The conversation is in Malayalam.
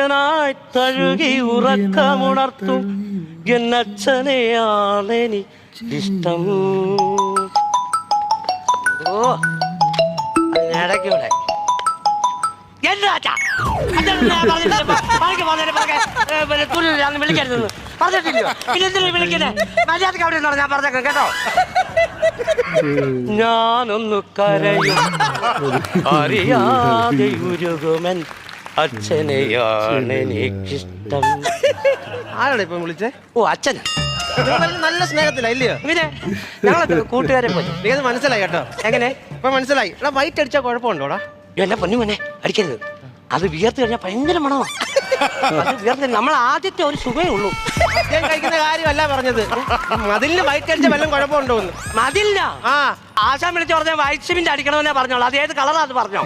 അന്യനായി തഴുകി ഉറക്കമുണർത്തും എന്നച്ഛനെയാണെനിക്കിഷ്ടം. ഓ ഇടയ്ക്കൂടെ വിളിക്കരുതെന്ന് പറഞ്ഞിട്ടില്ലയോ? പിന്നെ എന്തിനാ വിളിക്കുന്നേ? മര്യാദക്ക് അവിടെ ഉണ്ടോ? ഞാൻ പറഞ്ഞേക്കാം കേട്ടോ. ഞാനൊന്നു കരയും അറിയാതെ ഉരുകുമൻ അച്ഛനെയാണെനിക്കിഷ്ടം. ആരാണ് ഇപ്പം വിളിച്ചേ? ഓ അച്ഛനാ. നല്ല സ്നേഹത്തിലാ ഇല്ലയോ? പിന്നെ ഞങ്ങളെ കൂട്ടുകാരെ പോലെ. നീത് മനസ്സിലായി കേട്ടോ. എങ്ങനെ ഇപ്പൊ മനസ്സിലായി. എടാ വൈറ്റ് അടിച്ചാൽ കുഴപ്പമുണ്ടോടാ? എന്നെ പൊന്നു മോനെ അടിക്കരുത്. അത് വിയർത്ത് കഴിഞ്ഞാൽ ഭയങ്കര മണമാണ്. അത് വിയർത്ത് നമ്മൾ ആദ്യത്തെ ഒരു സുഖമേ ഉള്ളൂ. ഞാൻ കഴിക്കുന്ന കാര്യമല്ല പറഞ്ഞത്. മതിലിന് വൈറ്റ് അടിച്ച വല്ലതും കുഴപ്പമുണ്ടോന്ന്. മതില്ല. ആ ആശാൻ വിളിച്ച് പറഞ്ഞാൽ വൈറ്റ് സിമെന്റ് അടിക്കണമെന്നേ പറഞ്ഞോളൂ. അത് ഏത് കളറാ അത് പറഞ്ഞോ?